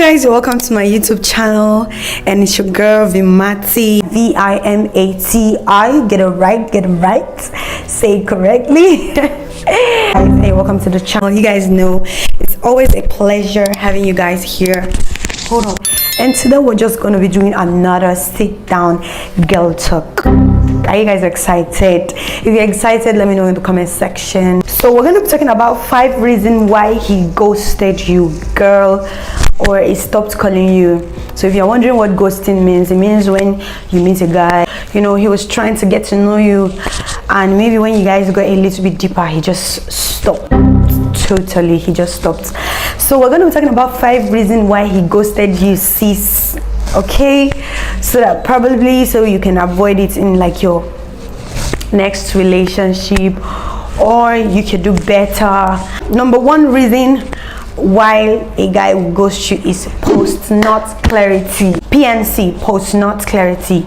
guys, welcome to my YouTube channel, and it's your girl Vimati, Vimati. Get it right, say it correctly. Hey, welcome to the channel. You guys know it's always a pleasure having you guys here. Hold on. And today we're just going to be doing another sit down girl talk. Are you guys excited? If you're excited, let me know in the comment section. So we're going to be talking about 5 reasons why he ghosted you, girl, or he stopped calling you. So if you're wondering what ghosting means, it means when you meet a guy, you know, he was trying to get to know you, and maybe when you guys got a little bit deeper, he just stopped. Totally, he just stopped. So we're going to be talking about 5 reasons why he ghosted you, sis. Okay, so that probably so you can avoid it in like your next relationship, or you could do better. Number 1 reason why a guy will ghost you is post not clarity. PNC, post not clarity.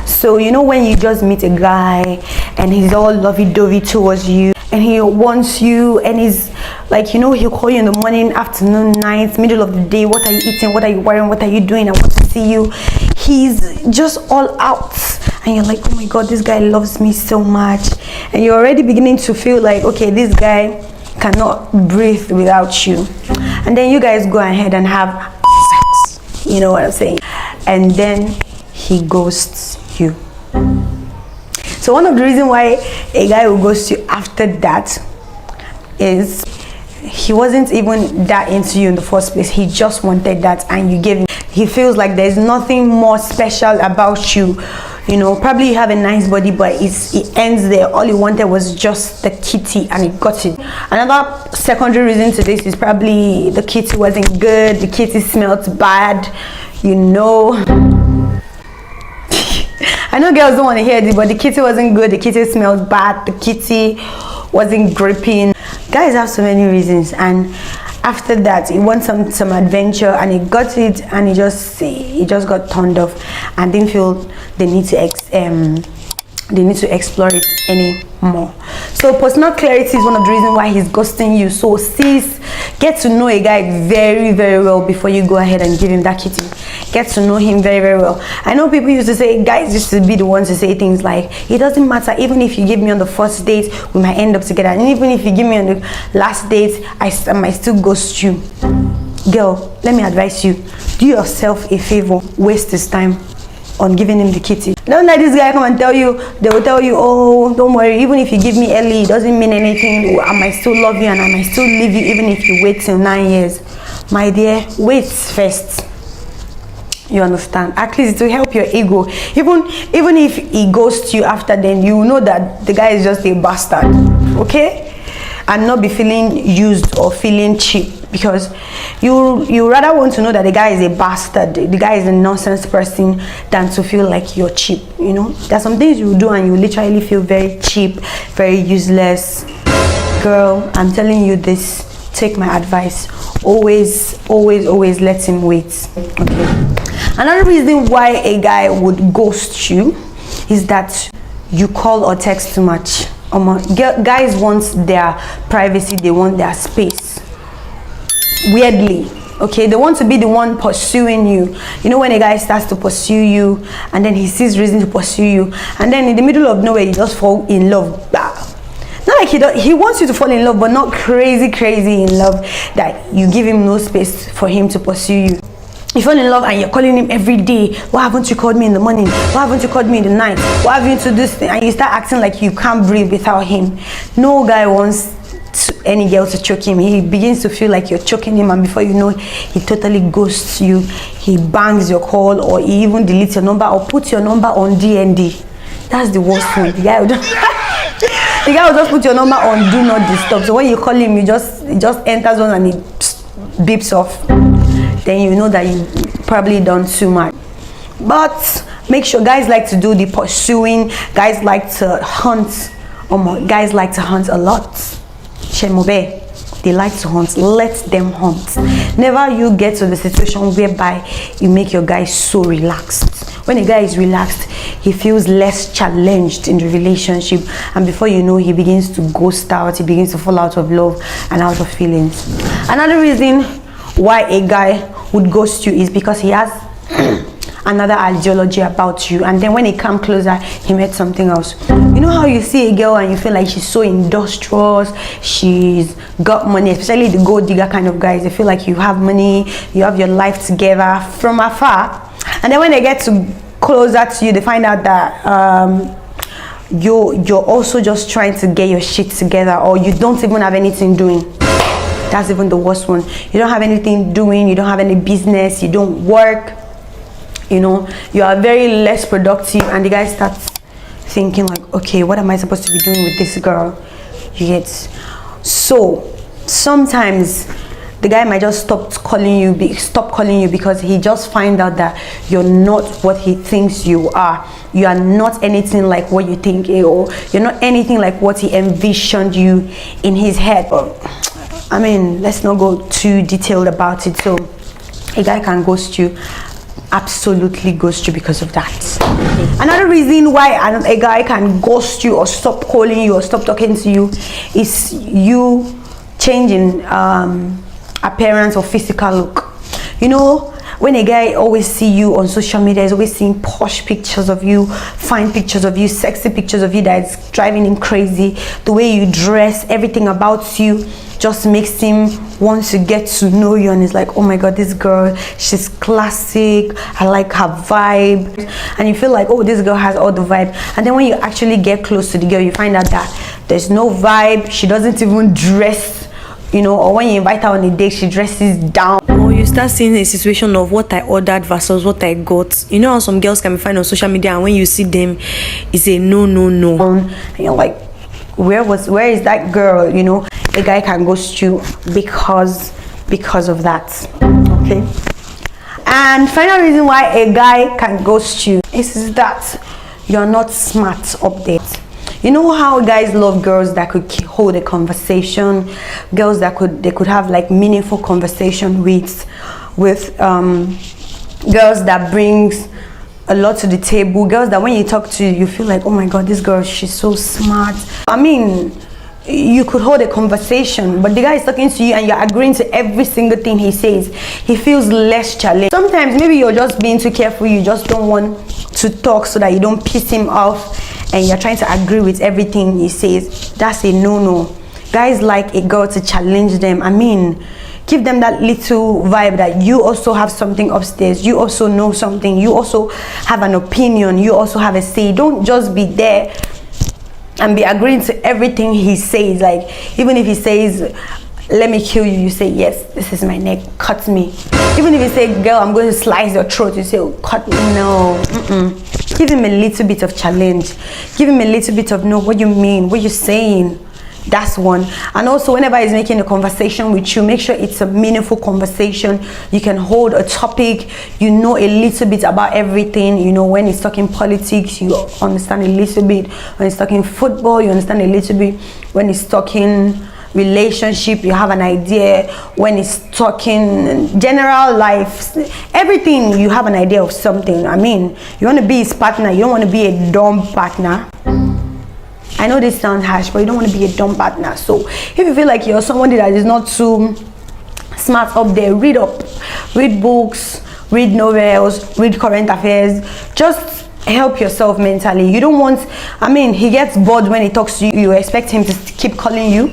So you know when you just meet a guy and he's all lovey-dovey towards you, and he wants you, and he's like, you know, he'll call you in the morning, afternoon, night, middle of the day. What are you eating? What are you wearing? What are you doing? I want to see you. He's just all out, and you're like, oh my god, this guy loves me so much. And you're already beginning to feel like, okay, this guy cannot breathe without you. And then you guys go ahead and have sex, you know what I'm saying, and then he ghosts you. So one of the reasons why a guy will ghost you after that is he wasn't even that into you in the first place. He just wanted that, and you gave him. He feels like there's nothing more special about you. You know, probably you have a nice body, but it ends there. All you wanted was just the kitty, and it got it. Another secondary reason to this is probably the kitty wasn't good. The kitty smelled bad, you know. I know girls don't want to hear this, but the kitty wasn't good. The kitty smelled bad. The kitty wasn't gripping. Guys have so many reasons, and after that he wants some adventure, and he got it, and he just got turned off and didn't feel they need to explore it anymore. So personal clarity is one of the reasons why he's ghosting you. So sis, get to know a guy very well before you go ahead and give him that kitty. Get to know him very well. I know people used to say, guys used to be the ones to say things like, it doesn't matter, even if you give me on the first date, we might end up together, and even if you give me on the last date, I might still ghost you. Girl, let me advise you, do yourself a favor, waste this time on giving him the kitty. Don't let this guy come and tell you, they will tell you, oh, don't worry, even if you give me early, it doesn't mean anything. I might still love you, and I might still leave you even if you wait till 9 years. My dear, wait first. You understand? At least to help your ego. Even if he ghosts you after, then you know that the guy is just a bastard. Okay? And not be feeling used or feeling cheap, because you rather want to know that the guy is a bastard, the guy is a nonsense person, than to feel like you're cheap. You know, there's some things you do and you literally feel very cheap, very useless. Girl, I'm telling you this, take my advice, always let him wait. Okay. Another reason why a guy would ghost you is that you call or text too much. Guys want their privacy, they want their space. Weirdly, okay, they want to be the one pursuing you. You know, when a guy starts to pursue you, and then he sees reason to pursue you, and then in the middle of nowhere you just fall in love. Not like he wants you to fall in love, but not crazy in love that you give him no space for him to pursue you. You fall in love and you're calling him every day. Why haven't you called me in the morning? Why haven't you called me in the night? Why haven't you do this thing? And you start acting like you can't breathe without him. No guy wants any girl to choke him. He begins to feel like you're choking him, and before you know, he totally ghosts you. He bangs your call, or he even deletes your number, or puts your number on DND. That's the worst thing. The guy will just put your number on do not disturb. So when you call him, it just enters on and it beeps off. Then you know that you probably done too much. But make sure, guys like to do the pursuing. Guys like to hunt. Guys like to hunt a lot. Shemobe, they like to hunt. Let them hunt. Never you get to the situation whereby you make your guy so relaxed. When a guy is relaxed, he feels less challenged in the relationship, and before you know, he begins to ghost out. He begins to fall out of love and out of feelings. Another reason why a guy would ghost you is because he has another ideology about you, and then when he come closer he met something else. You know how you see a girl and you feel like she's so industrious, she's got money, especially the gold digger kind of guys. They feel like you have money, you have your life together from afar, and then when they get to closer to you, they find out that you're also just trying to get your shit together, or you don't even have anything doing. That's even the worst one. You don't have anything doing, you don't have any business, you don't work, you know, you are very less productive, and the guy starts thinking like, okay, what am I supposed to be doing with this girl? You get? So sometimes the guy might just stop calling you because he just find out that you're not what he thinks you are. You are not anything like what you think, or you're not anything like what he envisioned you in his head. But I mean, let's not go too detailed about it. So a guy can ghost you, absolutely ghost you because of that. Another reason why a guy can ghost you or stop calling you or stop talking to you is you changing appearance or physical look. You know, when a guy always see you on social media, he's always seeing posh pictures of you, fine pictures of you, sexy pictures of you, that's driving him crazy. The way you dress, everything about you just makes him want to get to know you, and he's like, oh my god, this girl, she's classic, I like her vibe. And you feel like, oh, this girl has all the vibe. And then when you actually get close to the girl, you find out that there's no vibe, she doesn't even dress, you know, or when you invite her on a date, she dresses down. Or you start seeing a situation of what I ordered versus what I got. You know how some girls can be found on social media, and when you see them, it's a no. And you're like, where is that girl? You know, a guy can ghost you because of that. Okay. And final reason why a guy can ghost you is that you're not smart up there. You know how guys love girls that could hold a conversation, girls that could have like meaningful conversation with girls that brings a lot to the table, girls that when you talk to, you feel like, oh my god, this girl, she's so smart. I mean, you could hold a conversation, but the guy is talking to you and you're agreeing to every single thing he says. He feels less challenged. Sometimes maybe you're just being too careful, you just don't want to talk so that you don't piss him off, and you're trying to agree with everything he says. That's a no. Guys like a girl to challenge them. I mean, give them that little vibe that you also have something upstairs, you also know something, you also have an opinion, you also have a say. Don't just be there and be agreeing to everything he says. Like, even if he says, let me kill you, you say, yes, this is my neck, cut me. Even if you say, girl, I'm going to slice your throat, you say, oh, cut me. No. Give him a little bit of challenge. Give him a little bit of, no, what you mean, what you're saying. That's one. And also, whenever he's making a conversation with you, make sure it's a meaningful conversation. You can hold a topic, you know a little bit about everything. You know, when he's talking politics, you understand a little bit. When he's talking football, you understand a little bit. When he's talking relationship, you have an idea. When he's talking general life, everything, you have an idea of something. I mean, you want to be his partner, you don't want to be a dumb partner. I know this sounds harsh, but you don't want to be a dumb partner. So if you feel like you're somebody that is not too smart up there, read up, read books, read novels, read current affairs. Just help yourself mentally. You don't want, I mean, he gets bored when he talks to you. You expect him to keep calling you.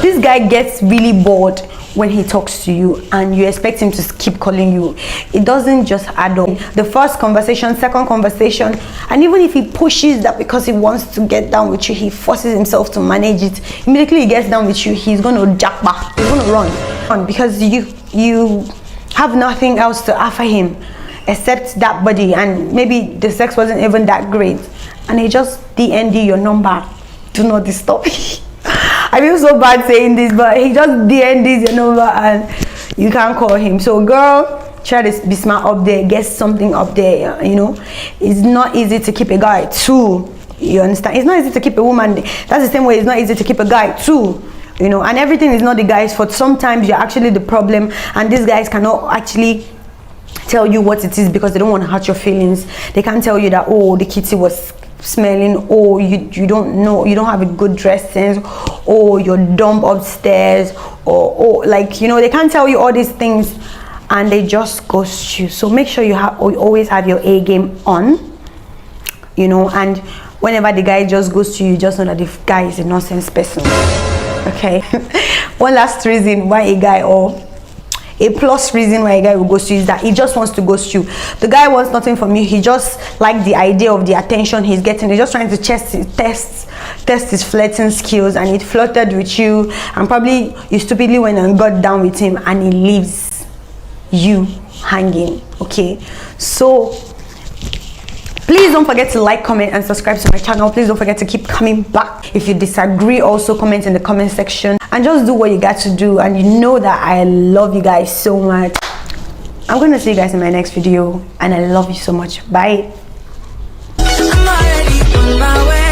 This guy gets really bored when he talks to you, and you expect him to keep calling you. It doesn't just add up. The first conversation, second conversation, and even if he pushes that because he wants to get down with you, he forces himself to manage it. Immediately he gets down with you, he's going to jack back, he's going to run because you have nothing else to offer him except that body, and maybe the sex wasn't even that great, and he just DND your number, do not disturb. I feel so bad saying this, but he just DNDs your number and you can't call him. So girl, try to be smart up there, get something up there. You know, it's not easy to keep a guy too. You understand? It's not easy to keep a woman. That's the same way it's not easy to keep a guy too. You know, and everything is not the guy's fault. Sometimes you're actually the problem, and these guys cannot actually tell you what it is because they don't want to hurt your feelings. They can't tell you that, oh, the kitty was smelling, or you don't know, you don't have a good dress sense, or you're dumb upstairs, or like, you know, they can't tell you all these things, and they just ghost you. So make sure you always have your A game on, you know, and whenever the guy just goes to you, just know that the guy is a nonsense person. Okay. One last reason why a guy, or a plus reason why a guy will ghost you, is that he just wants to ghost you. The guy wants nothing from you. He just like the idea of the attention he's getting. He's just trying to test his flirting skills, and he flirted with you, and probably you stupidly went and got down with him, and he leaves you hanging. Okay, so please don't forget to like, comment, and subscribe to my channel. Please don't forget to keep coming back. If you disagree, also comment in the comment section, and just do what you got to do. And you know that I love you guys so much. I'm gonna see you guys in my next video, and I love you so much. Bye. I'm already on my way.